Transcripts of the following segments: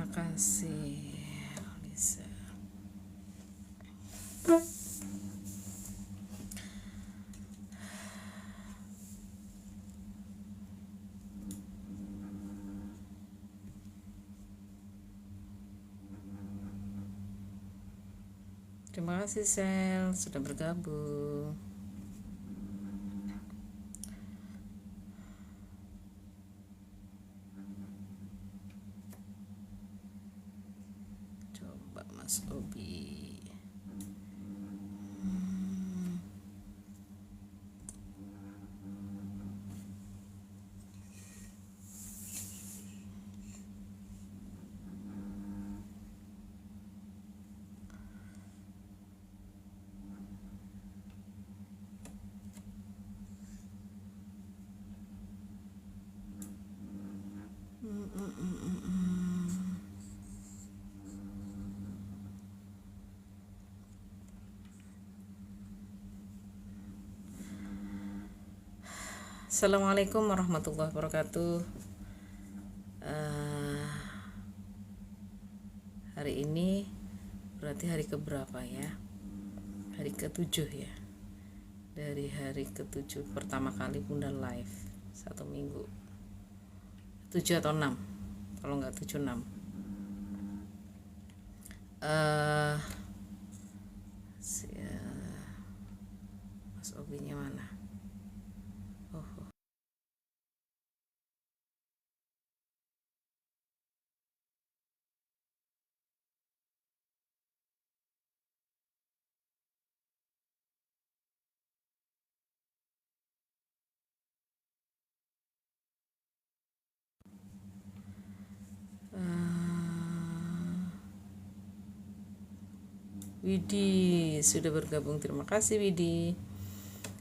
Terima kasih, Lisa. Terima kasih Sel sudah bergabung. Coba Mas Obi. Assalamualaikum warahmatullahi wabarakatuh. Hari ini berarti hari keberapa ya? Hari ke-7 ya. Dari hari ke-7 pertama kali Bunda live 1 minggu. 7 atau 6? Kalau nggak 7 6. Mas Obinya mana? Oh. Widi sudah bergabung, terima kasih Widi.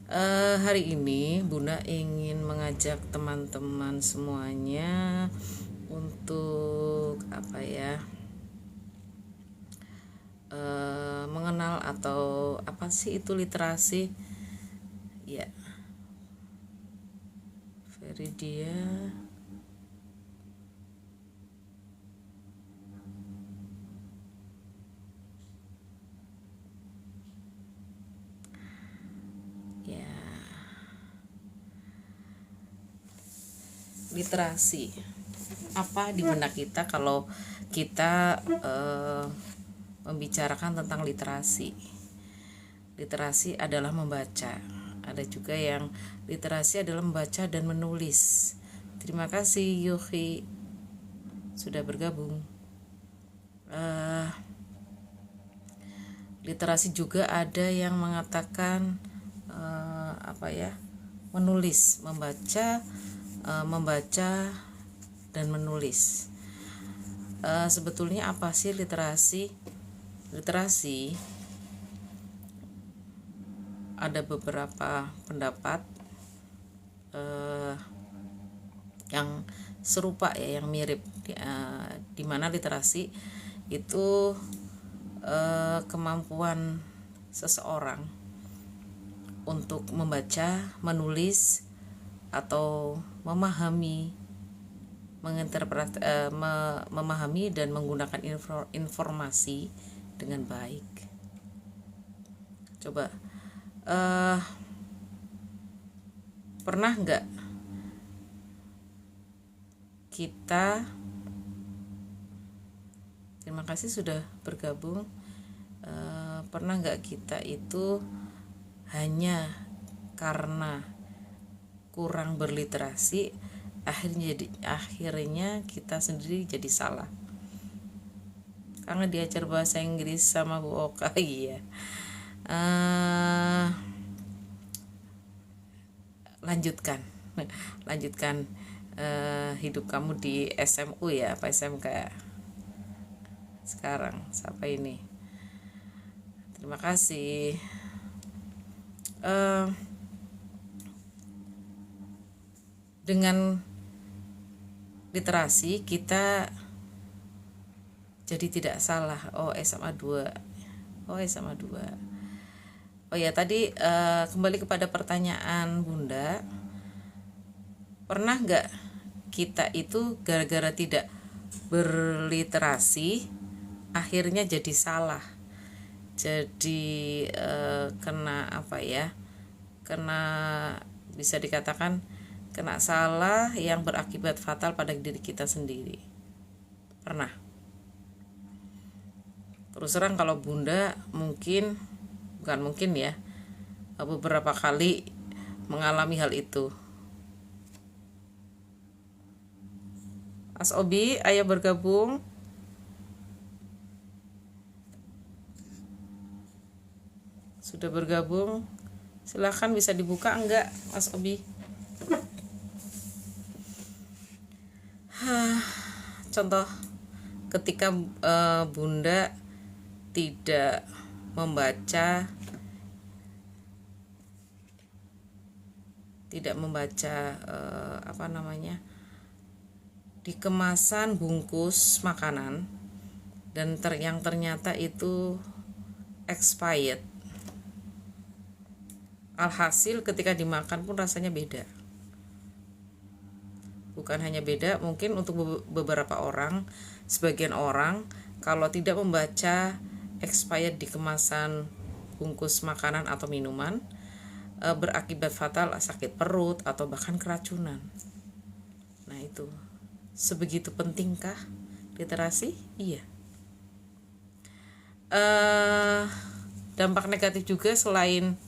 Hari ini Bunda ingin mengajak teman-teman semuanya untuk apa ya, mengenal atau apa sih itu literasi ya. Veridia ya, literasi apa di benak kita kalau kita membicarakan tentang literasi. Literasi adalah membaca. Ada juga yang literasi adalah membaca dan menulis. Terima kasih Yohi sudah bergabung. Literasi juga ada yang mengatakan apa ya, menulis, membaca dan menulis. Sebetulnya apa sih literasi? Literasi ada beberapa pendapat yang serupa ya, yang mirip, di mana literasi itu kemampuan seseorang untuk membaca, menulis atau memahami, memahami dan menggunakan informasi dengan baik. Coba pernah nggak kita, terima kasih sudah bergabung, pernah nggak kita itu hanya karena kurang berliterasi akhirnya kita sendiri jadi salah karena diajar bahasa Inggris sama Bu Oka. Iya. Lanjutkan hidup kamu di SMU ya, apa SMK sekarang, siapa ini? Terima kasih. Dengan literasi kita jadi tidak salah. SMA 2. SMA 2. Oh ya, tadi kembali kepada pertanyaan Bunda. Pernah nggak kita itu gara-gara tidak berliterasi akhirnya jadi salah, jadi kena apa ya, kena, bisa dikatakan kena salah yang berakibat fatal pada diri kita sendiri. Pernah? Terus terang kalau Bunda bukan mungkin ya, beberapa kali mengalami hal itu. Mas Obi, ayo bergabung. Sudah bergabung? Silahkan, bisa dibuka enggak, Mas Obi? Contoh ketika Bunda tidak membaca di kemasan bungkus makanan dan yang ternyata itu expired. Alhasil ketika dimakan pun rasanya beda. Bukan hanya beda, mungkin untuk beberapa orang, sebagian orang kalau tidak membaca expired di kemasan bungkus makanan atau minuman, berakibat fatal sakit perut atau bahkan keracunan. Nah itu, sebegitu pentingkah literasi? Iya. Dampak negatif juga selain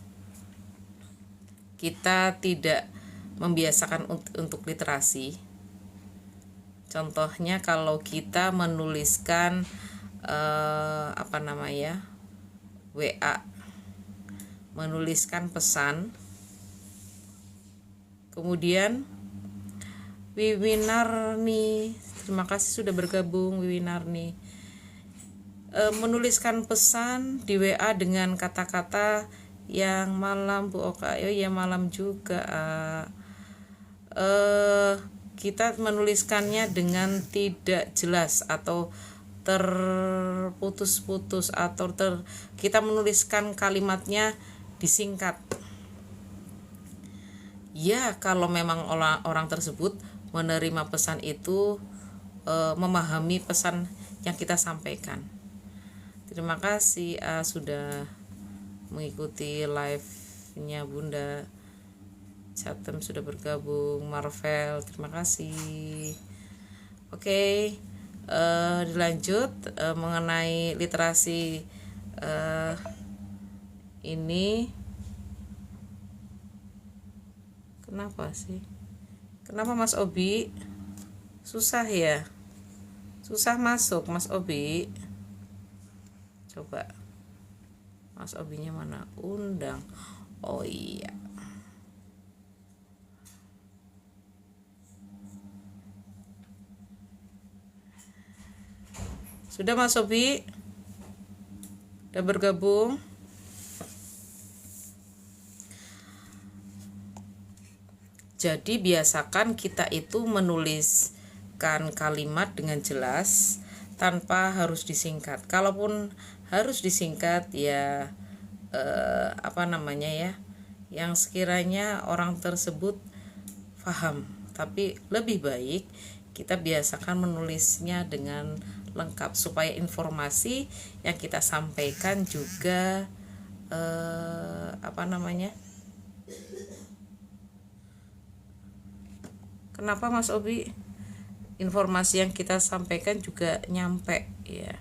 kita tidak membiasakan untuk literasi. Contohnya kalau kita menuliskan WA, menuliskan pesan, kemudian Wiwinar nih, terima kasih sudah bergabung Wiwinar nih, menuliskan pesan di WA dengan kata-kata yang malam Bu Oka, ya malam juga. Kita menuliskannya dengan tidak jelas atau terputus-putus atau kita menuliskan kalimatnya disingkat. Ya, kalau memang orang tersebut menerima pesan itu, memahami pesan yang kita sampaikan. Terima kasih sudah mengikuti live-nya Bunda. Chatem sudah bergabung, Marvel, terima kasih. Oke, dilanjut mengenai literasi ini. Kenapa sih? Kenapa Mas Obi? Susah ya? Susah masuk Mas Obi. Coba Mas Obinya mana? Undang. Oh iya. Sudah Mas Obi? Sudah bergabung? Jadi biasakan kita itu menuliskan kalimat dengan jelas tanpa harus disingkat. Kalaupun harus disingkat ya yang sekiranya orang tersebut paham. Tapi lebih baik kita biasakan menulisnya dengan lengkap supaya informasi yang kita sampaikan juga Kenapa Mas Obi? Informasi yang kita sampaikan juga nyampe ya.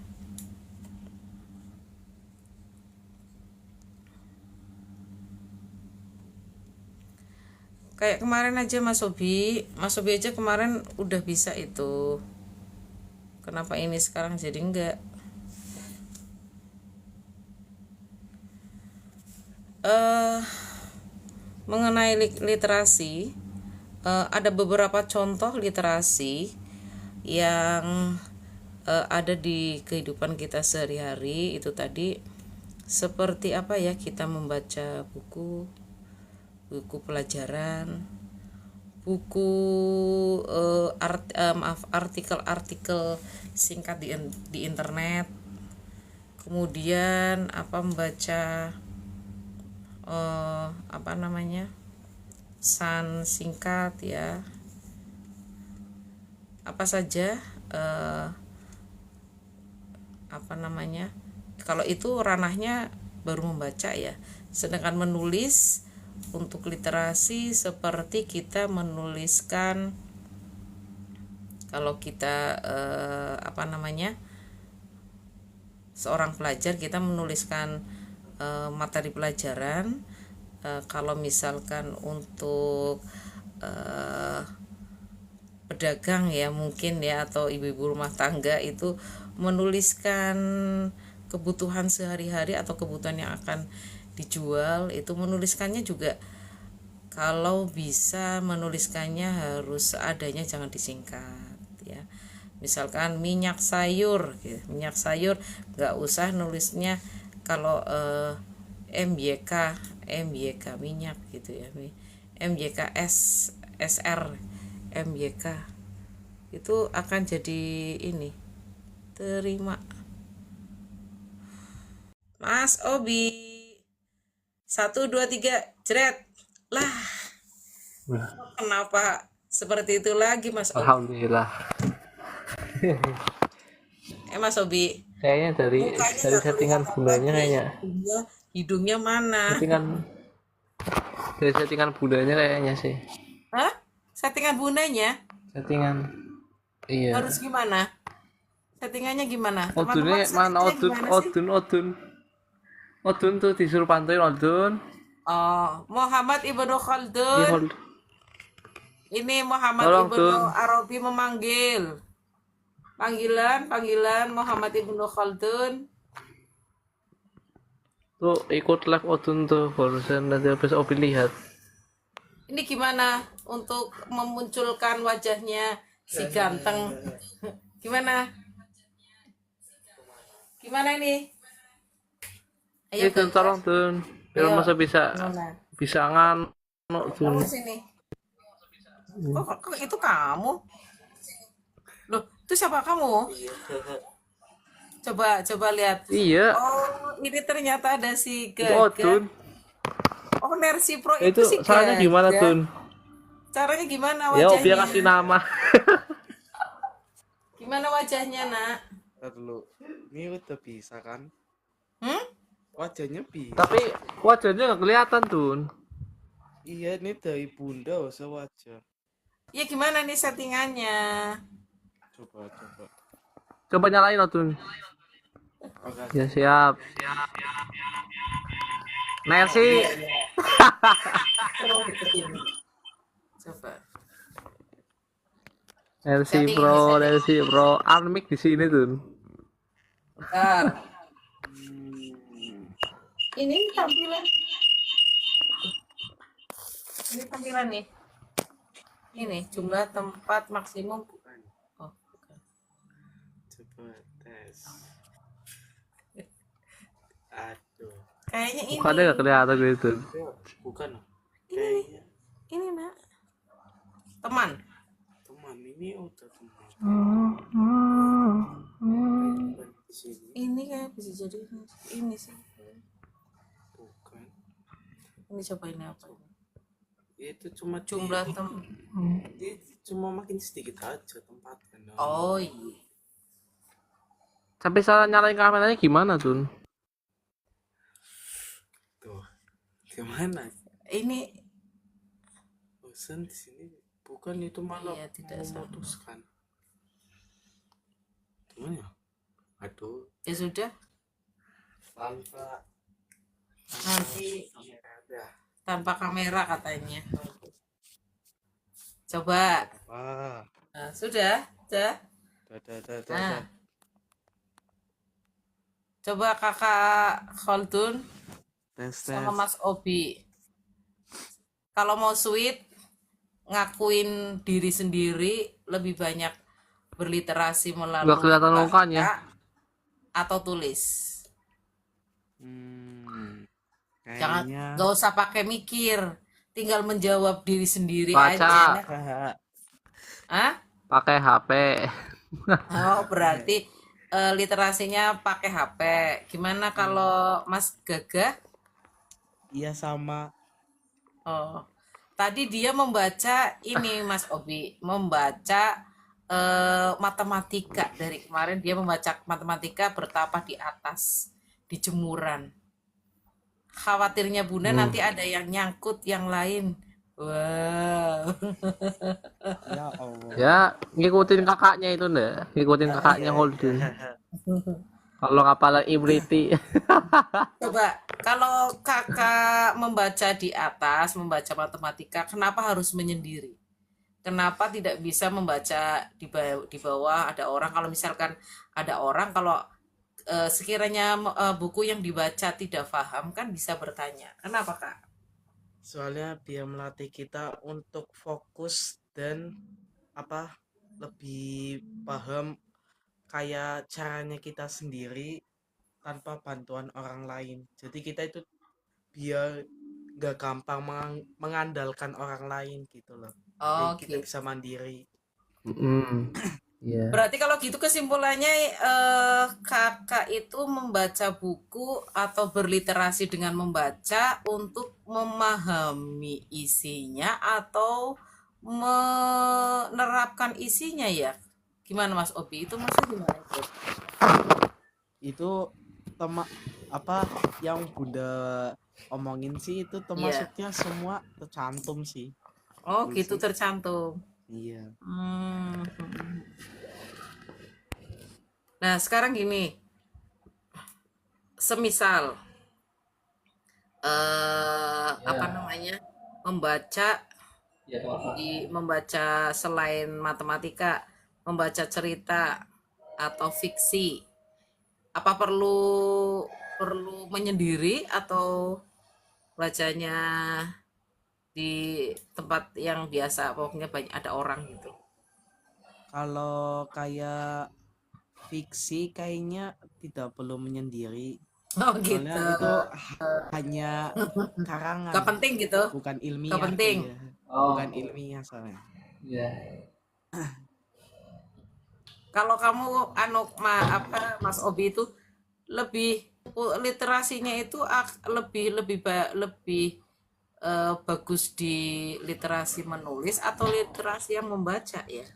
Kayak kemarin aja Mas Obi aja kemarin udah bisa itu. Kenapa ini sekarang jadi enggak? Mengenai literasi, ada beberapa contoh literasi yang ada di kehidupan kita sehari-hari. Itu tadi seperti kita membaca buku pelajaran, buku artikel-artikel singkat di internet, kemudian membaca pesan singkat ya, apa saja eh, apa namanya, kalau itu ranahnya baru membaca ya. Sedangkan menulis untuk literasi seperti kita menuliskan, kalau kita apa namanya, seorang pelajar kita menuliskan materi pelajaran. Kalau misalkan untuk pedagang ya mungkin ya, atau ibu-ibu rumah tangga itu menuliskan kebutuhan sehari-hari atau kebutuhan yang akan dijual, itu menuliskannya juga kalau bisa menuliskannya harus seadanya, jangan disingkat ya. Misalkan minyak sayur gitu. Minyak sayur nggak usah nulisnya kalau MYK minyak gitu ya, MYKS SR MYK itu akan jadi ini terima. Mas Obi 1 2 3 jret lah, kenapa seperti itu lagi Mas Obi? Alhamdulillah. Mas Obi Kayaknya dari settingan bundanya kayaknya. Hidungnya mana? Dari settingan bundanya kayaknya sih. Hah? Settingan bundanya? Settingan. Iya. Harus gimana? Settingannya gimana? Odunnya mana? Odun tuh disuruh pantauin Odun. Oh, Muhammad Ibnu Khaldun. Ini Muhammad Ibnu Arabi memanggil. Panggilan Muhammad Ibnu Khaldun. Tuh ikut live Odun tuh barusan, nanti habis Obi lihat. Ini gimana untuk memunculkan wajahnya si ganteng? Gimana? Gimana ini? Ayo Tun, tolong Tun. Biar masa bisa ngan Tun. Sini. Kok itu kamu? Loh, itu siapa kamu? Coba lihat. Iya. Oh, ini ternyata ada si Gaga. Oh, Tun. Oh, Nersi Pro itu si Gaga. Caranya gimana, Tun? Caranya gimana wajahnya? Ya, biar kasih nama. Gimana wajahnya, Nak? Dulu. Ini udah bisa kan? Wajahnya bisa. Tapi wajahnya nggak kelihatan, Tun. Iya, ini dari bunda usah wajah. Ya gimana nih settingannya? Coba nyalain, Tun. Okay. Ya siap. Nersi. Coba. Nersi Pro. Armik di sini, Tun. Bentar. Ini tampilan. Ini tampilan nih. Ini jumlah tempat maksimum. Oh, bukan. Coba tes. Aduh. Kayaknya ini. Bukannya nggak kelihatan gitu. Bukan. Kayaknya. Ini, Nak. Teman ini udah teman. Ini kayak bisa jadi ini sih. Bukan. Ini coba ini apa ini? Itu cuma jumlah cuma makin sedikit aja tempatnya. Oh iya. Sampai salah nyalain kameranya gimana, Tun? Tuh. Gimana? Ini bosan di sini. Bukan itu malah iya, tidak memutuskan. Gimana ya? Aduh. Ya sudah. Tanpa kamera katanya. Coba. Nah, sudah. Nah. Coba Kakak Khaldun sama Mas Obi. Kalau mau sweet, ngakuin diri sendiri, lebih banyak berliterasi melalui nggak kelihatan mukanya atau tulis. Jangan, nggak usah pakai mikir, tinggal menjawab diri sendiri baca aja. Pakai HP. Oh, berarti literasinya pakai HP. Gimana kalau Mas Gaga? Iya sama. Oh, tadi dia membaca ini Mas Obi, membaca matematika. Dari kemarin dia membaca matematika bertapa di atas, di jemuran. Khawatirnya Bunda nanti ada yang nyangkut yang lain. Wow. Ya Allah. Ya, ngikutin kakaknya itu ndak, ngikutin kakaknya holding. Kalau kapalan ibriti. Coba, kalau kakak membaca di atas, membaca matematika, kenapa harus menyendiri? Kenapa tidak bisa membaca di bawah ada orang? Kalau misalkan ada orang, kalau sekiranya buku yang dibaca tidak paham, kan bisa bertanya. Kenapa, Kak? Soalnya dia melatih kita untuk fokus dan apa lebih paham kayak caranya kita sendiri tanpa bantuan orang lain. Jadi kita itu biar gak gampang mengandalkan orang lain gitu loh. Jadi Oh, kita gitu. bisa mandiri. Iya. Berarti kalau gitu kesimpulannya kakak itu membaca buku atau berliterasi dengan membaca untuk memahami isinya atau menerapkan isinya ya? Gimana Mas Obi? Itu maksudnya gimana itu? Itu apa yang Bunda omongin sih itu termasuknya semua tercantum sih. Oh, Betul gitu sih. tercantum. Iya. Nah, sekarang gini. Semisal apa namanya? Membaca selain matematika, membaca cerita atau fiksi. Apa perlu menyendiri atau bacanya di tempat yang biasa, pokoknya banyak ada orang gitu? Kalau kayak fiksi kayaknya tidak perlu menyendiri. Oh Soalnya gitu. itu hanya karangan, Gak penting gitu. bukan Gak ilmiah. penting. Iya. Bukan ilmiah soalnya. Iya. Kalau kamu Mas Obi itu lebih literasinya itu lebih bagus di literasi menulis atau literasi yang membaca ya?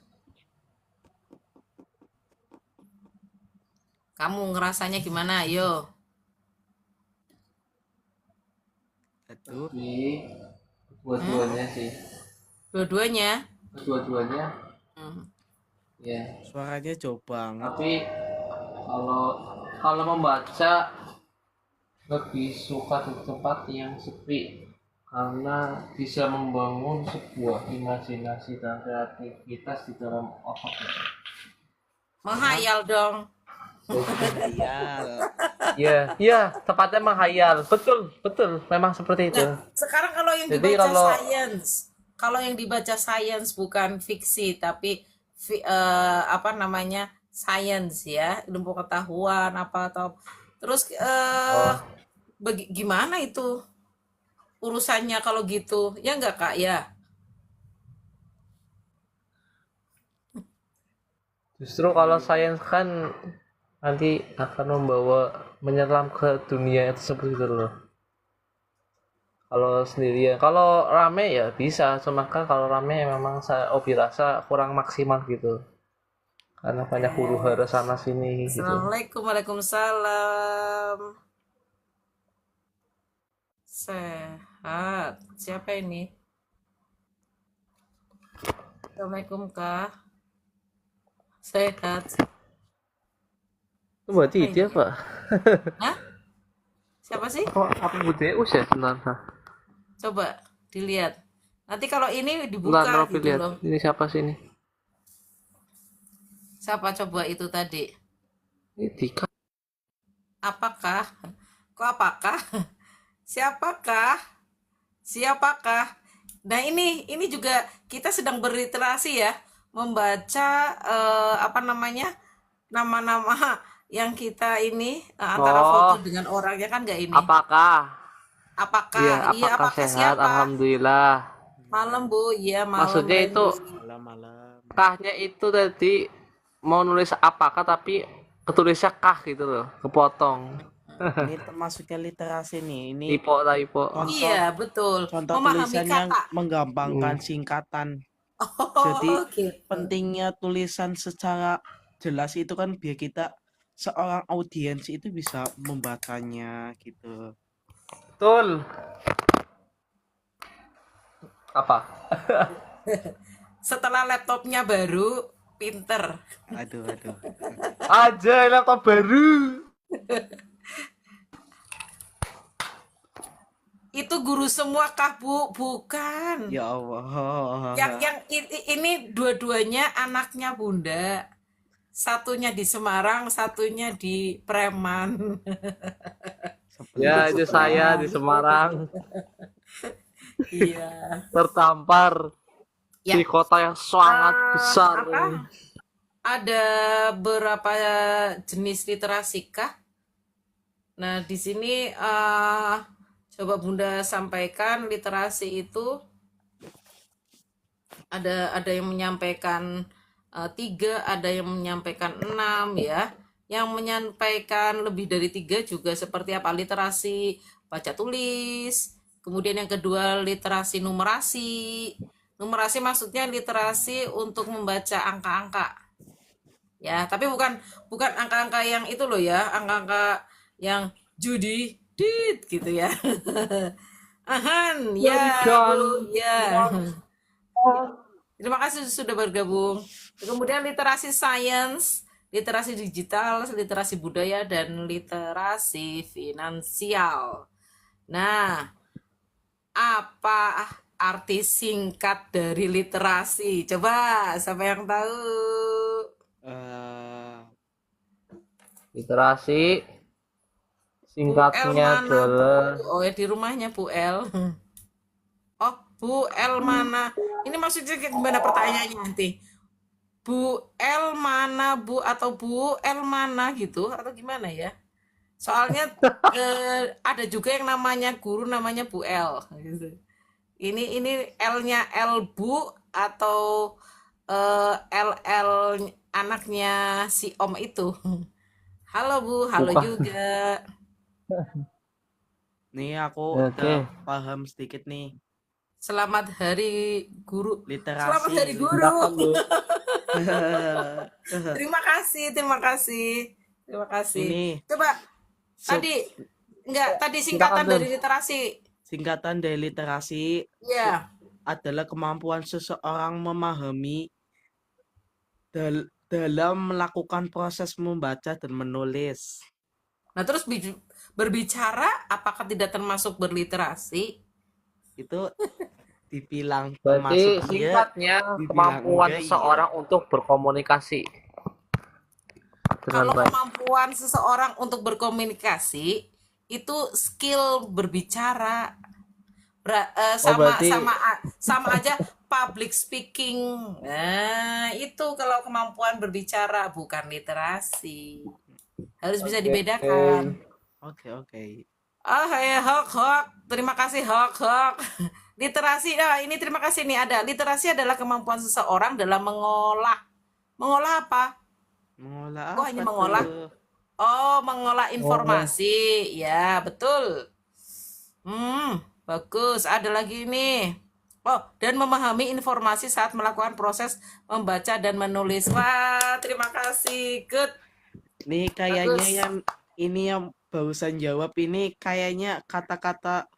Kamu ngerasanya gimana? Ayo. Aduh, Dua-duanya sih. Dua-duanya. Dua-duanya. Hmm. Ya. suaranya jauh banget. Tapi kalau kalau membaca lebih suka di tempat yang sepi karena bisa membangun sebuah imajinasi dan kreativitas di dalam otak kita. Menghayal dong. Hayal. Iya, tepatnya menghayal. Betul, memang seperti itu. Nah, sekarang kalau yang Jadi dibaca kalau kalau yang dibaca science bukan fiksi tapi apa namanya science ya, ilmu pengetahuan apa atau terus gimana itu urusannya kalau gitu ya enggak Kak ya? justru kalau sains kan nanti akan menyelam ke dunia tersebut gitu loh. Kalau sendirian, kalau rame ya bisa, cuma kan kalau rame memang saya rasa kurang maksimal gitu. Karena banyak huru hara sana sini gitu. Assalamualaikum, waalaikumsalam. Sehat. Siapa ini? Assalamualaikum Kak. Sehat. Itu berarti dia Pak. Hah? Siapa sih? Apa Budeus ya sebenarnya? Coba dilihat. Nanti kalau ini dibuka gitu lihat. loh. Ini siapa sih ini? Siapa coba itu tadi? Ini Dika. Apakah? Kok apakah? Siapakah? Siapakah? Nah ini juga kita sedang berliterasi ya, membaca apa namanya nama-nama yang kita ini antara foto dengan orangnya kan nggak ini. Apakah? Apakah? Iya, apakah sehat? siapa? Alhamdulillah. Malam Bu, iya malam. Maksudnya itu Malam-malam. kahnya itu tadi mau nulis apakah tapi ketulisnya kah gitu loh, kepotong. Ini termasuknya literasi nih. Ini Typo. Iya betul. contoh Memahami tulisan yang kata. menggampangkan singkatan. Jadi Oh, gitu. pentingnya tulisan secara jelas itu kan biar kita seorang audiens itu bisa membacanya gitu. Betul. Apa? Setelah laptopnya baru, pinter. Aduh, aduh. Aja laptop baru. Itu guru semua kah, Bu? Bukan. Ya Allah. Ini dua-duanya anaknya Bunda. Satunya di Semarang, satunya di Preman. Ya, Sebelum itu saya di sekali. Semarang Iya. tertampar di Ya, kota yang sangat besar apa? ini. Ada berapa jenis literasi kah? Nah, di sini coba Bunda sampaikan literasi itu ada yang menyampaikan 3, ada yang menyampaikan 6 ya. Yang menyampaikan lebih dari 3 juga seperti apa? Literasi baca tulis. Kemudian yang kedua literasi numerasi. Numerasi maksudnya literasi untuk membaca angka-angka. Ya, tapi bukan bukan angka-angka yang itu loh ya, angka-angka yang judi dit gitu ya. Ahan, ya Jadikan Bu, ya. Terima kasih sudah bergabung. Kemudian literasi sains, literasi digital, literasi budaya, dan literasi finansial. Nah, apa arti singkat dari literasi? Coba, siapa yang tahu? Eh, literasi Bu El singkatnya mana, Bu? adalah Oh, ya di rumahnya Bu El. Oh, Bu El mana? Ini maksudnya gimana pertanyaannya nanti? Bu El mana, Bu, atau Bu El mana gitu atau gimana ya? Soalnya ada juga yang namanya guru namanya Bu El gitu. Ini L-nya El Bu atau LL anaknya si Om itu. Halo Bu, halo bukan. juga. nih aku udah Oke, paham sedikit nih. Selamat Hari Guru. Selamat Literasi. Hari Guru. silakan Bu. Terima kasih, terima kasih. Terima kasih. Ini Coba sub tadi enggak tadi Silakan singkatan Dun. dari literasi. singkatan dari literasi Ya. adalah kemampuan seseorang memahami dalam melakukan proses membaca dan menulis. Nah, terus berbicara apakah tidak termasuk berliterasi? Itu dibilang Berarti termasuk iya, singkatnya dibilang kemampuan enggak iya. seseorang untuk berkomunikasi dengan Kalau baik. kemampuan seseorang untuk berkomunikasi itu skill berbicara. Oh Sama berarti sama aja public speaking. Nah, itu kalau kemampuan berbicara bukan literasi. Harus bisa oke. dibedakan. Oke. Oh, ya, Hok, Hok. Terima kasih, Hok, Hok. Literasi, ini terima kasih nih ada. Literasi adalah kemampuan seseorang dalam mengolah. Mengolah apa? Mengolah Kok hanya apa mengolah? tuh? Oh, mengolah Oh, informasi. Ya, betul. Bagus. Ada lagi nih. Oh, dan memahami informasi saat melakukan proses membaca dan menulis. Wah, terima kasih. Good. Nih kayaknya Bagus. yang barusan jawab ini kayaknya kata-kata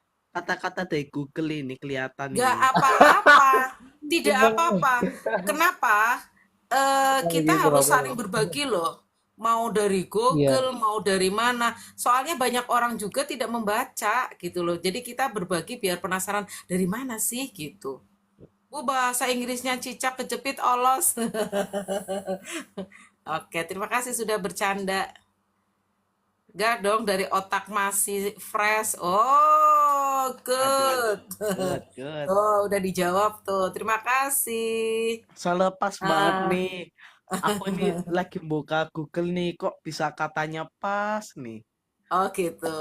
dari Google ini kelihatan Gak ini. apa-apa. Tidak apa-apa. Kenapa? Kita gitu harus apa? saling berbagi loh. Mau dari Iya. Google, mau dari mana. Soalnya banyak orang juga tidak membaca gitu loh. Jadi kita berbagi biar penasaran dari mana sih gitu. Bu, bahasa Inggrisnya cicak kejepit olos. Oke, terima kasih sudah bercanda. Gak dong, dari otak masih fresh. Oh, Aduh. good. Good. Oh, udah dijawab tuh. Terima kasih. Soalnya pas banget Ah, nih. Aku ini lagi buka Google nih, kok bisa katanya pas nih. oh gitu.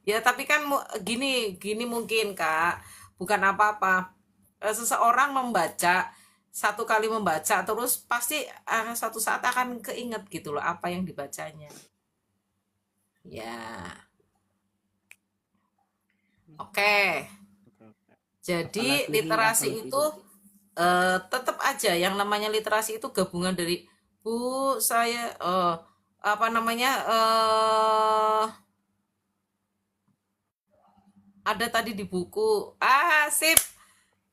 Ya, tapi kan gini mungkin Kak, bukan apa-apa. Seseorang membaca, satu kali membaca, terus pasti satu saat akan keinget gitu loh apa yang dibacanya. Ya, oke. Jadi Apalagi nih, literasi apalagi itu nih. tetap aja yang namanya literasi itu gabungan dari Bu, saya apa namanya ada tadi di buku. Ah, sip.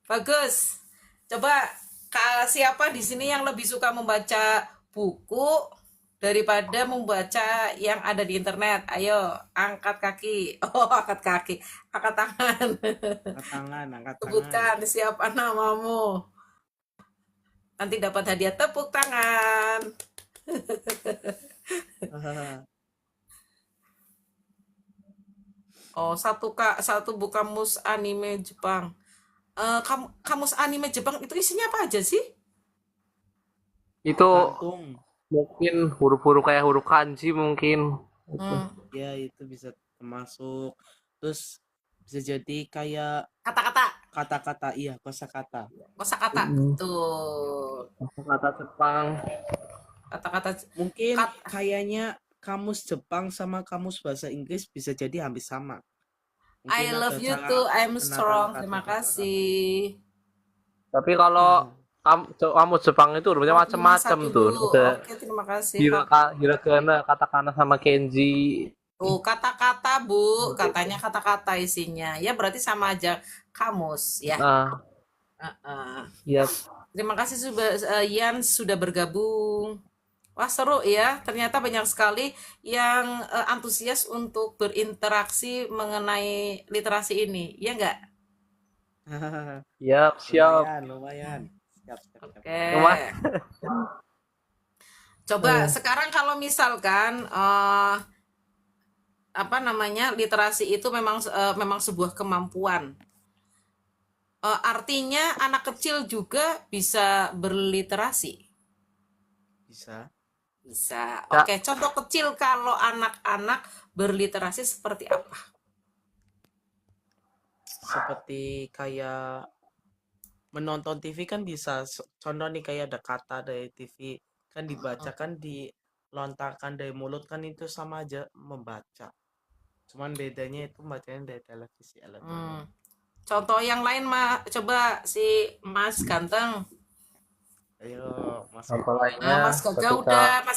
Bagus. Coba siapa di sini yang lebih suka membaca buku daripada membaca yang ada di internet? Ayo, angkat kaki. Oh, angkat kaki. Angkat tangan. Angkat tangan, angkat tangan. Sebutkan siapa namamu. Nanti dapat hadiah tepuk tangan. Oh, satu buku kamus anime Jepang. Kamus anime Jepang itu isinya apa aja sih? Itu Tergantung. mungkin huruf-huruf kayak huruf kanji mungkin. Ya, itu bisa termasuk. Terus bisa jadi kayak Kata-kata, kata-kata, iya, kosakata. kosakata. Betul. Kata Jepang. Kata-kata Mungkin kat, kayaknya kamus Jepang sama kamus bahasa Inggris bisa jadi hampir sama. I Mungkin ada love you cara too, I'm penataan strong. Terima kata-kata sama. kasih. Tapi kalau kamu Jepang itu rupanya Oh, macam-macam satu tuh. dulu. Ada Oke, terima kasih. hiragana, katakana sama kenji. Tuh, kata-kata, Bu. Katanya kata-kata isinya. Ya, berarti sama aja kamus, ya. Ah, iya. Terima kasih Yan sudah bergabung. Wah, seru ya. Ternyata banyak sekali yang antusias untuk berinteraksi mengenai literasi ini. Ya enggak? Siap, siap. Lumayan. Siap. Oke. Lumayan. Coba sekarang kalau misalkan apa namanya literasi itu memang sebuah kemampuan. Artinya anak kecil juga bisa berliterasi. Bisa. Bisa. Ya. Oke, contoh kecil kalau anak-anak berliterasi seperti apa? Seperti kayak menonton TV kan bisa. Contoh nih kayak ada kata dari TV kan dibacakan, dilontarkan dari mulut kan itu sama aja membaca. Cuman bedanya itu bacanya dari televisi elektronik. Contoh yang lain coba si Mas Ganteng. Ayo, Mas. Contoh lainnya Mas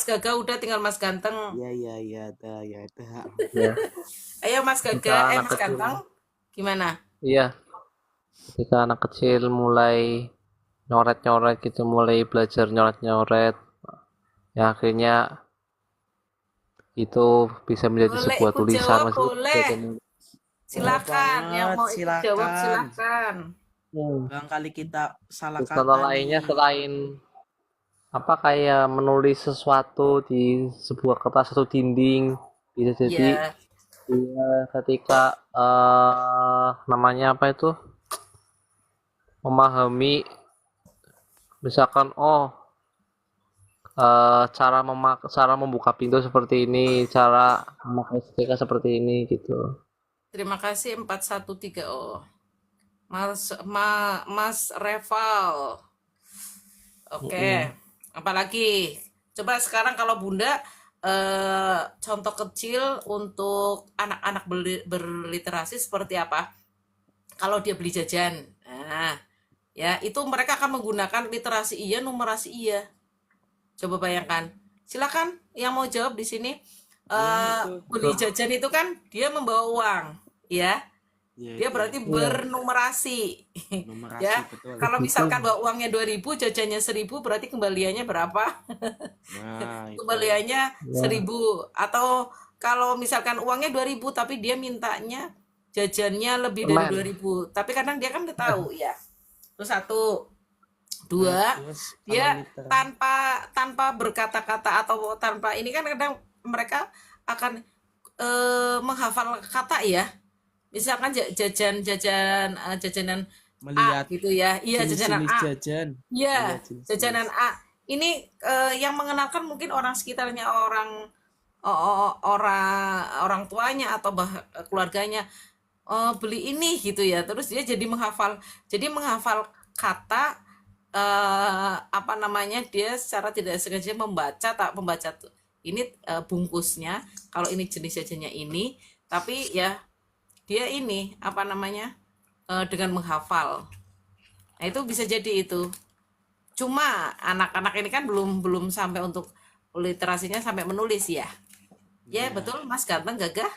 Gaga udah, tinggal Mas Ganteng. Iya, ada. Ya. Ayo Mas Gaga, Mas Ganteng, gimana? Iya. Ketika anak kecil mulai nyoret-nyoret gitu, mulai belajar nyoret-nyoret, ya akhirnya itu bisa menjadi Boleh sebuah ikut tulisan. jawab, Maksudnya boleh. Silakan, yang mau ikut silakan. jawab silakan. Barangkali kita salah Terus kata contoh lainnya nih. selain apa kayak menulis sesuatu di sebuah kertas atau dinding, bisa jadi ketika namanya apa itu, memahami misalkan cara membuka pintu seperti ini, cara memakai setrika seperti ini gitu. Terima kasih 413. Mas Reval. Oke. Apalagi? Coba sekarang kalau Bunda contoh kecil untuk anak-anak berliterasi seperti apa? Kalau dia beli jajan. Nah, ya, itu mereka akan menggunakan literasi iya, numerasi iya. Coba bayangkan. Silakan yang mau jawab di sini. Beli jajan itu kan dia membawa uang, ya. Dia berarti bernumerasi. Ya. Betul. Kalau misalkan bawa uangnya 2.000, jajannya 1.000, berarti kembaliannya berapa? Nah, Kembaliannya 1.000. Atau kalau misalkan uangnya 2.000 tapi dia mintanya jajannya lebih dari 2.000. Tapi kadang dia kan udah tahu ya. Terus satu, dua, dia tanpa berkata-kata atau tanpa ini kan kadang mereka akan menghafal kata ya. Misalkan jajanan melihat A gitu ya. Iya, jajanan A. Iya, jajanan A. Ini yang mengenalkan mungkin orang sekitarnya, orang tuanya atau keluarganya, beli ini gitu ya. Terus dia jadi menghafal kata, apa namanya, dia secara tidak sengaja membaca ini bungkusnya, kalau ini jenis jajannya ini, tapi ya dia ini apa namanya dengan menghafal. Nah, itu bisa jadi itu. Cuma anak-anak ini kan belum belum sampai untuk literasinya sampai menulis ya. Ya, Iya, betul Mas Ganteng Gagah?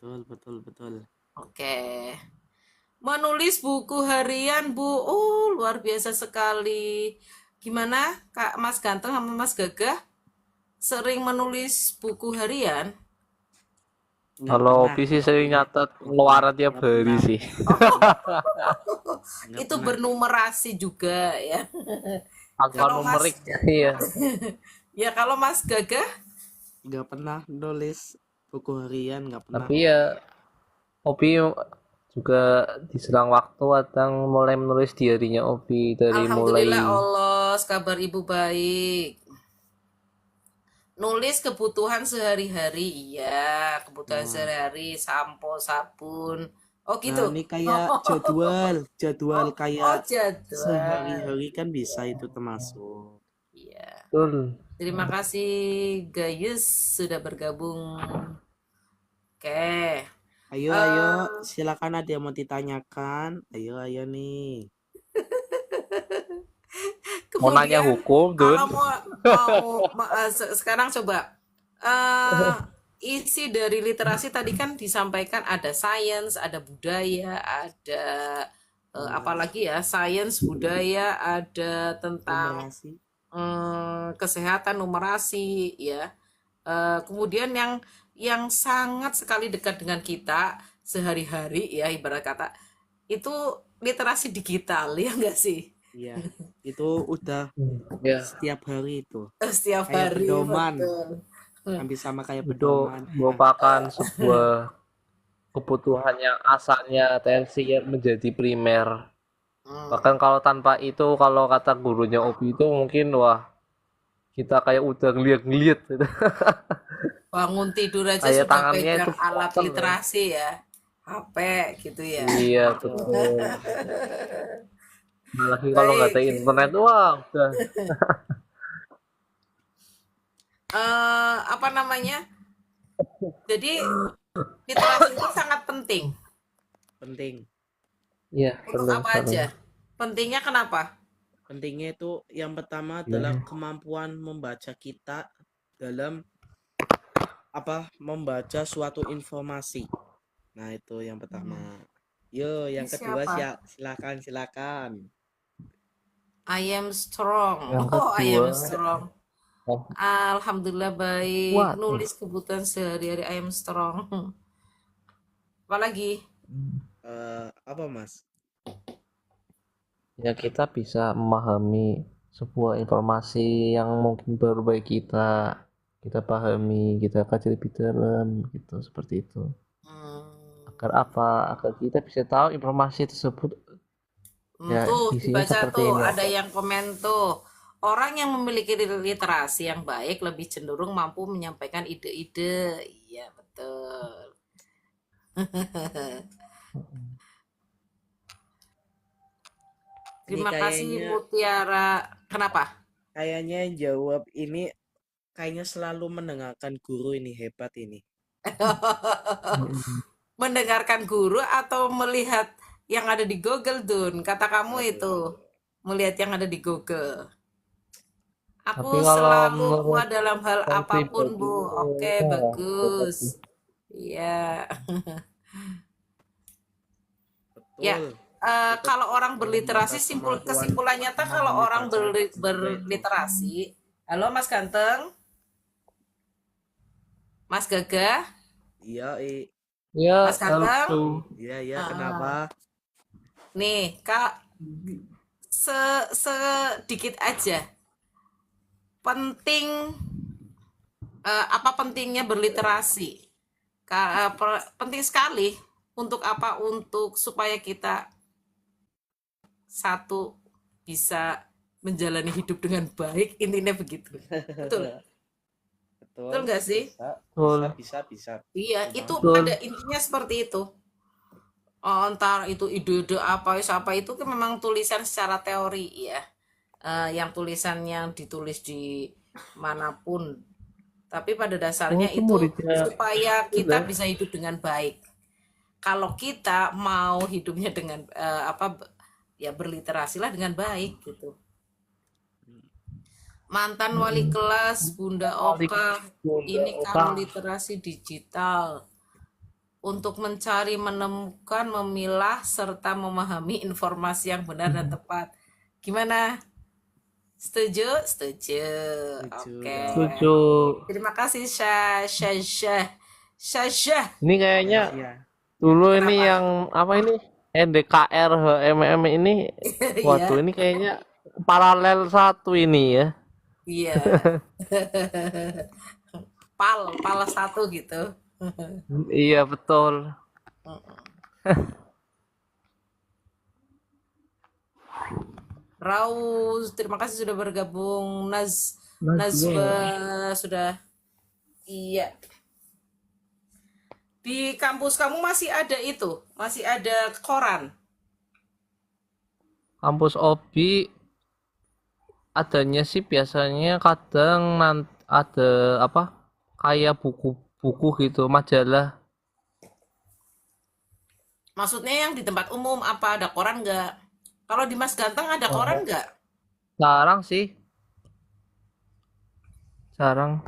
betul, betul, betul. Oke. Menulis buku harian, Bu. Oh, luar biasa sekali. Gimana, Kak Mas Ganteng sama Mas Gagah? Sering menulis buku harian? Nggak Kalau pernah, Opi sih sering nyatet pengeluaran tiap nggak hari pernah, sih. nggak Itu pernah, bernumerasi juga ya. Angka Kalau numerik Mas, iya. ya kalau Mas Gagah, nggak pernah nulis buku harian, nggak pernah. Tapi ya Opi juga di selang waktu kadang mulai menulis diarinya Opi dari mulai Alhamdulillah Allah, kabar ibu baik. Nulis kebutuhan sehari-hari, iya, kebutuhan Nah, sehari-hari, sampo, sabun. Oh nah gitu. ini kayak jadwal Oh kayak jadwal. sehari-hari kan bisa itu termasuk. Iya. betul. Terima kasih Gayus sudah bergabung. Oke. Ayo, ayo, Eh, silakan ada yang mau ditanyakan. Ayo, ayo nih. Mau nanya kemudian hukum, Dun. kalau sekarang coba eh isi dari literasi tadi kan disampaikan ada sains, ada budaya, ada Nah, apalagi ya, sains, budaya, ada tentang numerasi. kesehatan, numerasi, ya. Kemudian yang sangat sekali dekat dengan kita sehari-hari ya ibarat kata itu literasi digital ya enggak sih? Iya, itu udah Ya, setiap hari itu. Setiap Kayak hari pedoman, betul. hampir sama kayak itu pedoman. merupakan sebuah kebutuhan yang asalnya tersier menjadi primer. Hmm. Bahkan kalau tanpa itu, kalau kata gurunya Obi itu mungkin wah kita kayak udah ngeliat-ngeliat gitu. Bangun tidur aja Kayak sudah tangannya itu pegang alat gatel ya. literasi ya. HP gitu ya. Iya Betul. betul. Apalagi kalau nggak ada Baik. internet, wah udah. Apa namanya? Jadi literasi itu sangat penting. Penting. Iya Untuk benar apa sekali. aja? Pentingnya kenapa? Pentingnya itu yang pertama adalah Iya. kemampuan membaca kita dalam membaca suatu informasi. Nah, itu yang pertama. Yo, Ini yang kedua siapa? silakan, silakan. I am strong. Yang Oh, I kedua, am strong. oh, Alhamdulillah baik. waduh. Nulis kebutuhan sehari-hari I am strong. Apalagi? Apa, Mas? Ya kita bisa memahami sebuah informasi yang mungkin baru bagi kita pahami, kita kaji lebih dalam, gitu seperti itu. Hmm, Agar apa? Agar kita bisa tahu informasi tersebut ya tuh isinya dibaca seperti tuh ini. ada yang komen tuh. Orang yang memiliki literasi yang baik lebih cenderung mampu menyampaikan ide-ide. Iya, betul. Ini Terima kasih kayaknya Mutiara. Kenapa? kayaknya jawab ini kayaknya selalu mendengarkan guru ini hebat ini. Mm-mm. Mendengarkan guru atau melihat yang ada di Google, Dun? Kata kamu itu, Aduh. melihat yang ada di Google. Aku Tapi kalau selalu menurut kuat dalam hal saya apapun, pribadi, Bu. Oke, ya, bagus. pribadi. Iya. Ya, Betul. Tetap kalau orang berliterasi, menambah kemampuan kesimpulan nyata kalau memahami orang bacaan juga itu. berliterasi, halo Mas Ganteng, Mas Gagah, Iya, Ya, Mas Ganteng, halo. iya, iya, ah, kenapa? nih Kak, sedikit aja, penting apa pentingnya berliterasi? Penting sekali untuk apa? Untuk supaya kita satu bisa menjalani hidup dengan baik, intinya begitu. Betul. Betul, Betul nggak sih? bisa, bisa, Betul. bisa, bisa. Iya, itu Memang. pada Betul. intinya seperti itu. Oh, entar itu ide-ide apa itu kan memang tulisan secara teori ya. Yang tulisan yang ditulis di manapun. Tapi pada Oh, dasarnya itu itu muridnya supaya kita udah. bisa hidup dengan baik. Kalau kita mau hidupnya dengan ya berliterasilah dengan baik gitu. Mantan wali kelas Bunda Oka, ini kalau literasi digital untuk mencari, menemukan, memilah, serta memahami informasi yang benar dan tepat. Gimana? Setuju? Setuju. Oke. Setuju. Terima kasih Syah. Ini kayaknya Iya. dulu ini Kenapa? yang apa ini NDKR HMM ini, waduh Iya, ini kayaknya paralel satu ini ya. iya. Pal satu gitu. Iya betul. Raus, terima kasih sudah bergabung. Najwa. Nazwa sudah. Iya. Di kampus kamu masih ada itu? Masih ada koran? Kampus Obi adanya sih biasanya kadang ada apa kayak buku-buku gitu, majalah. Maksudnya yang di tempat umum apa ada koran nggak? Kalau di Mas Ganteng ada koran nggak? Jarang sih, jarang.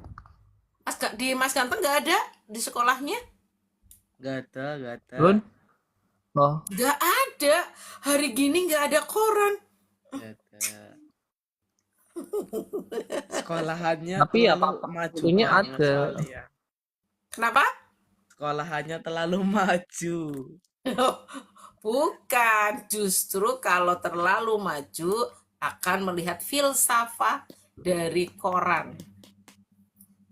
Di Mas Ganteng nggak ada di sekolahnya? Gak ada. Bun? Oh, Nggak ada. Hari gini nggak ada koran. Gak ada. Sekolahannya Tapi ya terlalu Pak, maju bukunya banget ada. soalnya. Kenapa? Sekolahannya terlalu maju. Bukan, justru kalau terlalu maju akan melihat filsafat dari koran.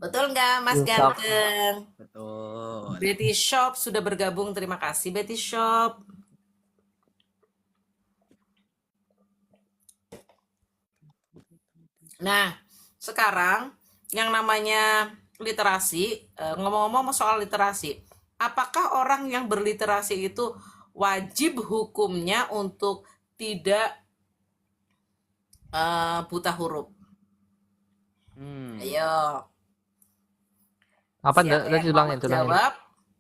Betul nggak, Mas Filsafat. Ganteng? Betul. Betty Shop sudah bergabung, terima kasih Betty Shop. Nah, sekarang yang namanya literasi, ngomong-ngomong soal literasi, apakah orang yang berliterasi itu wajib hukumnya untuk tidak buta huruf? Ayo, Apa siapa tadi yang mau ulangin? menjawab?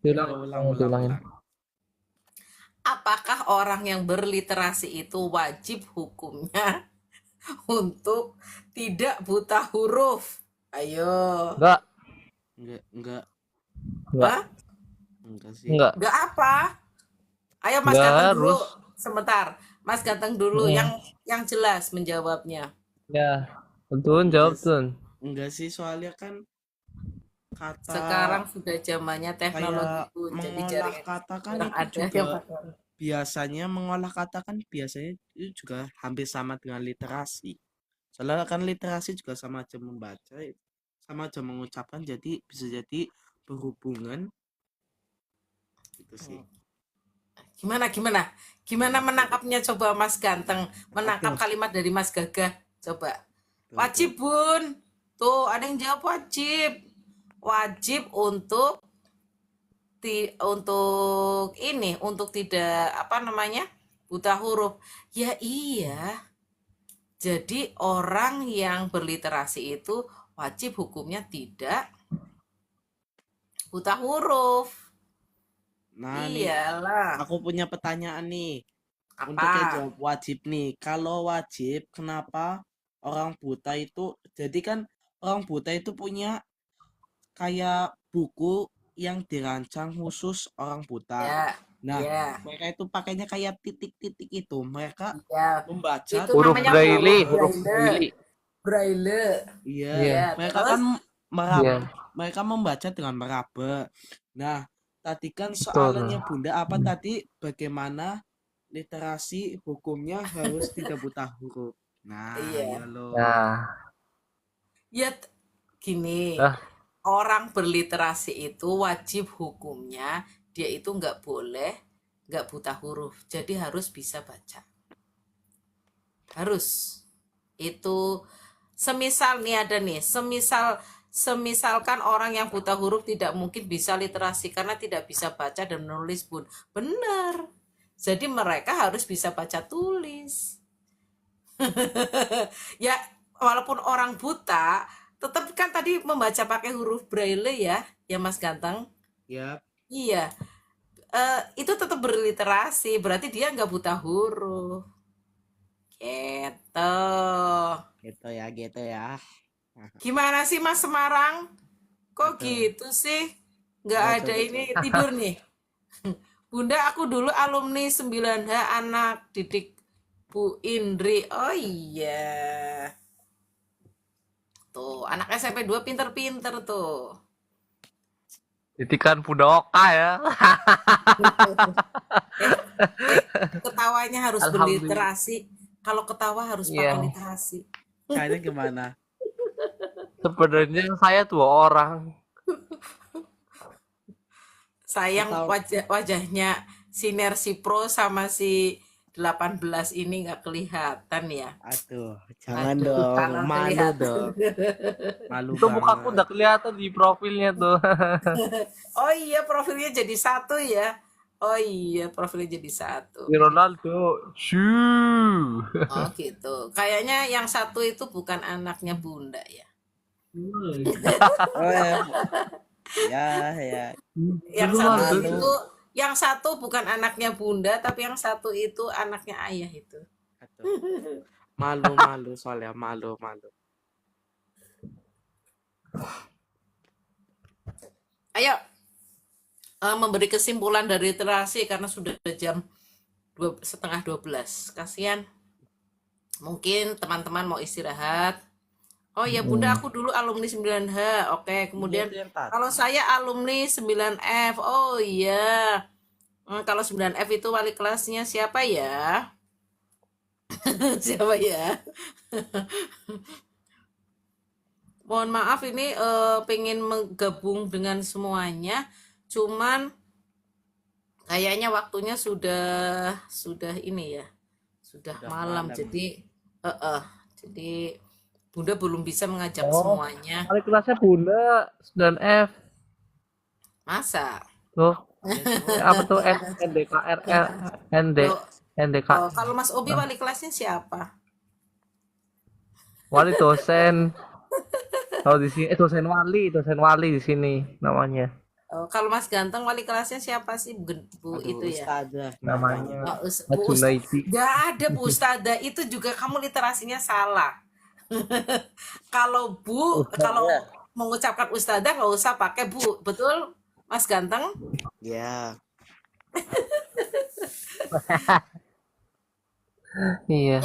Diulangin. Apakah orang yang berliterasi itu wajib hukumnya untuk tidak buta huruf? Ayo. Enggak, Enggak Hah? sih. enggak. Enggak apa? Ayo Mas Nggak Ganteng dulu. harus. Sebentar. Mas Ganteng dulu yang jelas menjawabnya. Ya, betul jawab Tun. Enggak sih, soalnya kan kata Sekarang sudah zamannya teknologi kayak itu jadi mengolah jaringan kata kan orang itu ada yang juga pakai. biasanya mengolah kata kan biasanya itu juga hampir sama dengan literasi. Soalnya kan literasi juga sama aja membaca, sama aja mengucapkan, jadi bisa jadi berhubungan gitu sih. Gimana menangkapnya, coba Mas Ganteng menangkap kalimat dari Mas Gagah, coba. Wajib Bun, tuh ada yang jawab wajib untuk untuk tidak buta huruf. Ya iya, jadi orang yang berliterasi itu wajib hukumnya tidak buta huruf. Nah Iyalah. nih, aku punya pertanyaan nih. Untuk Apa? yang jawab wajib nih, kalau wajib kenapa orang buta itu, jadi kan orang buta itu punya kayak buku yang dirancang khusus orang buta. Ya, Nah, ya, mereka itu pakainya kayak titik-titik itu. Mereka ya. membaca Itu Huruf namanya braille, huruf huruf braille. braille. Iya, Ya, mereka terus? kan Iya, mereka membaca dengan meraba. Nah, tadi kan betul. soalannya Bunda apa tadi, bagaimana literasi hukumnya harus tidak buta huruf. Nah, Iya. ya loh. Nah, Ya gini, Dah. orang berliterasi itu wajib hukumnya dia itu nggak buta huruf, jadi harus bisa baca. Harus. Itu semisal nih ada nih, semisalkan orang yang buta huruf tidak mungkin bisa literasi karena tidak bisa baca dan menulis Bun. Benar. Jadi mereka harus bisa baca tulis. Ya, walaupun orang buta, tetap kan tadi membaca pakai huruf braille ya Mas Ganteng. Ya, Iya, itu tetap berliterasi, berarti dia nggak buta huruf. Gitu. Gitu ya. Gimana sih Mas Semarang? Kok Aduh, gitu sih? Nggak ya ada coba ini coba. tidur nih. Bunda, aku dulu alumni 9H anak didik Bu Indri. Oh iya. Tuh, anak SMP 2 pinter-pinter tuh. Didikan Budoka ya. Eh, eh, ketawanya harus Alhamdulillah. berliterasi. Kalau ketawa harus pakai Iya. literasi. Kayaknya gimana? Sebenarnya saya 2 orang. Sayang Ketawa. wajahnya Sinersi Pro sama si 18 ini nggak kelihatan ya. Aduh, jangan Aduh, dong. kalau Malu kelihatan. dong. Malu Itu mukaku banget. udah kelihatan di profilnya tuh. Oh iya, profilnya jadi satu ya. Oh iya, profilnya jadi satu. Di Ronaldo. Shoo. Oh gitu. Kayaknya yang satu itu bukan anaknya Bunda ya. Oh ya, ya, ya. Yang satu Ronaldo. Malu. itu, yang satu bukan anaknya Bunda, tapi yang satu itu anaknya ayah itu. Aduh. Malu soalnya malu. Ayo, memberi kesimpulan dari literasi karena sudah jam 11:30. Kasihan. Mungkin teman-teman mau istirahat. Oh ya Bunda, aku dulu alumni 9H. Oke, Iya kemudian tuh yang tadi. kalau saya alumni 9F. Oh iya. Kalau 9F itu wali kelasnya siapa ya? Siapa ya? Mohon maaf ini pengen menggabung dengan semuanya. Cuman kayaknya waktunya sudah ini ya. Sudah Udah malam. malam. Jadi Bunda belum bisa mengajak Oh, semuanya. kali kelasnya Bunda 9F. Masa? Tuh, Ya coba. apa tuh NDKRL ND Loh, NDK kalau Mas Obi wali kelasnya siapa? wali dosen. Kalau di sini dosen wali di sini namanya. Kalau Mas Ganteng wali kelasnya siapa sih Bu Aduh, itu ya? ustazah namanya. Namanya Bu Ustad, Junaidi. nggak ada Bu Ustadzah itu juga kamu literasinya salah. Kalau kalau Ya. mengucapkan Ustadzah nggak usah pakai Bu, betul Mas Ganteng? Ya. Iya.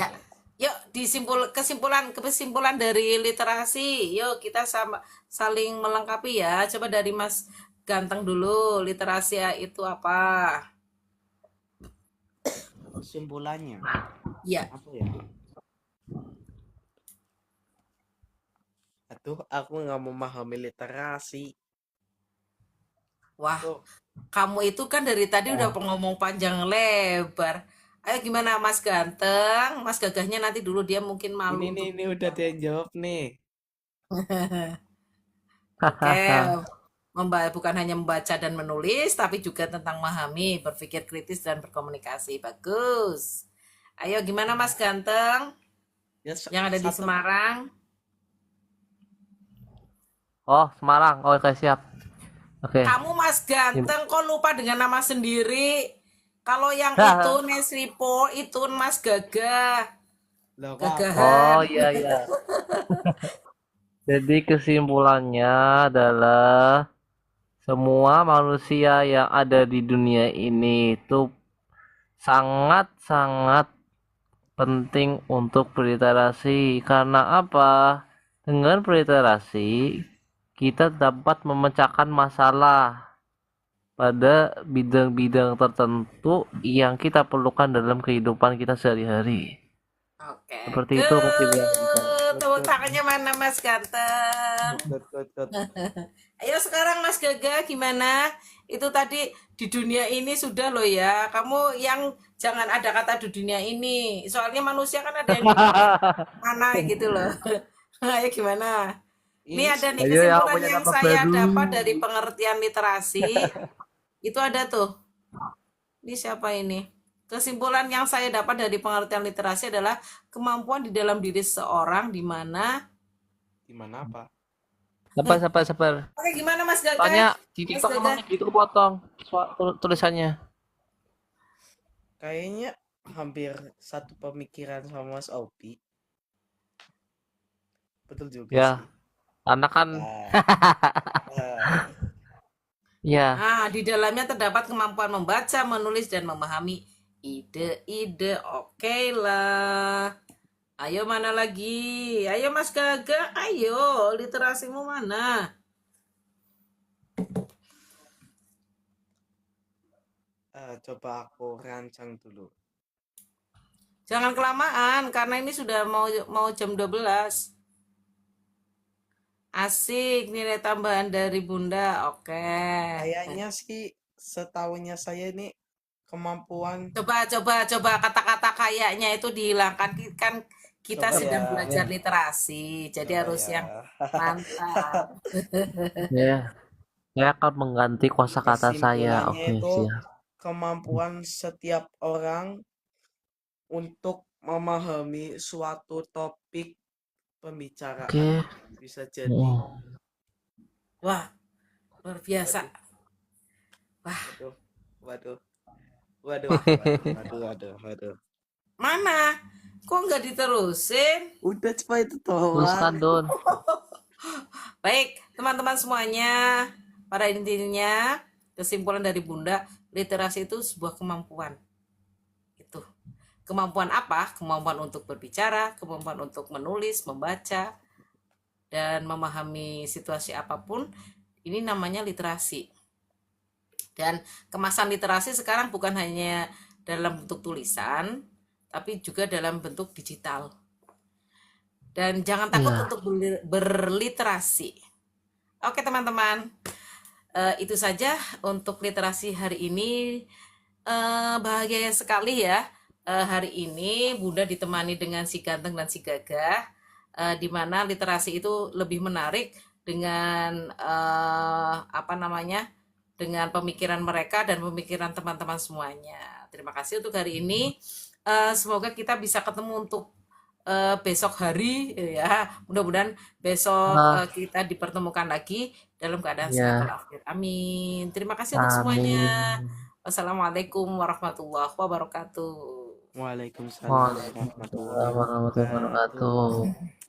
Ya, yuk kesimpulan dari literasi. Yuk kita saling melengkapi ya. Coba dari Mas Ganteng dulu, literasi itu apa? Kesimpulannya Ya, apa ya? Aduh, aku nggak memahami literasi. wah, Tuh, kamu itu kan dari tadi udah ngomong panjang lebar. Ayo gimana Mas Ganteng? Mas Gagahnya nanti dulu dia mungkin malu untuk ini udah dia jawab nih. Oke, bukan hanya membaca dan menulis, tapi juga tentang memahami, berpikir kritis dan berkomunikasi. Bagus. Ayo gimana Mas Ganteng? Ya, Yang ada di Semarang? Oh, Semarang. Oh, oke, siap. Oke. Kamu Mas Ganteng kok lupa dengan nama sendiri? Kalau yang itu Nesripo itu Mas Gagah. Loh, kok Gagahan. Oh, iya. Jadi kesimpulannya adalah semua manusia yang ada di dunia ini itu sangat-sangat penting untuk berliterasi. Karena apa? Dengan berliterasi, kita dapat memecahkan masalah pada bidang-bidang tertentu yang kita perlukan dalam kehidupan kita sehari-hari. Oke. Seperti itu kesimpulan kita. Tepuk tangannya mana Mas Ganteng? Good. Ayo sekarang Mas Gaga gimana? Itu tadi di dunia ini sudah loh ya. Kamu yang jangan ada kata di dunia ini. Soalnya manusia kan ada yang di mana gitu loh. Ayo gimana? Ini ada nih Ayo yang kesimpulan punya yang kata saya baru. dapat dari pengertian literasi. Itu ada tuh. Ini siapa ini? Kesimpulan yang saya dapat dari pengertian literasi adalah kemampuan di dalam diri seseorang di mana Gimana apa? Sabar. Oke, gimana Mas Gaga? Tanya di Mas TikTok Gaga. emang gitu potong tulisannya. Kayaknya hampir satu pemikiran sama Mas Opi. Betul juga Ya, sih. karena kan Nah, nah, ya, Di dalamnya terdapat kemampuan membaca, menulis, dan memahami ide-ide. Oke lah. Ayo mana lagi? Ayo Mas Gaga, ayo. Literasimu mana? coba aku rancang dulu. Jangan kelamaan karena ini sudah mau jam 12. Asik, nilai tambahan dari Bunda. Oke. Kayaknya sih setahunya saya ini kemampuan Coba kata-kata kayaknya itu dihilangkan, kan kita coba ya, sedang belajar literasi. Jadi coba harus ya. yang mantap. ya, saya akan mengganti kosakata saya. Kesimpulannya Oke, itu siap. kemampuan setiap orang untuk memahami suatu topik pembicaraan. Oke. Bisa jadi. Wah, luar biasa. Waduh, waduh, waduh, waduh, waduh, waduh, waduh. Mana? Kok nggak diterusin? Udah coba itu Tuliskan, doang. Don. Baik, teman-teman semuanya, pada intinya kesimpulan dari Bunda, literasi itu sebuah kemampuan. Itu. Kemampuan apa? Kemampuan untuk berbicara, kemampuan untuk menulis, membaca, dan memahami situasi apapun. Ini namanya literasi. Dan kemasan literasi sekarang bukan hanya dalam bentuk tulisan, tapi juga dalam bentuk digital. Dan jangan takut Iya. untuk berliterasi. Oke teman-teman, itu saja untuk literasi hari ini. Bahagia sekali ya, hari ini Bunda ditemani dengan si ganteng dan si gagah, di mana literasi itu lebih menarik dengan dengan pemikiran mereka dan pemikiran teman-teman semuanya. Terima kasih untuk hari ini. Semoga kita bisa ketemu untuk besok hari ya. Mudah-mudahan besok kita dipertemukan lagi dalam keadaan sehat Ya. walafiat. Amin. Terima kasih untuk semuanya. Amin. Wassalamualaikum warahmatullahi wabarakatuh. Waalaikumsalam Waalaikumsalam warahmatullahi warahmatullahi wabarakatuh. wabarakatuh.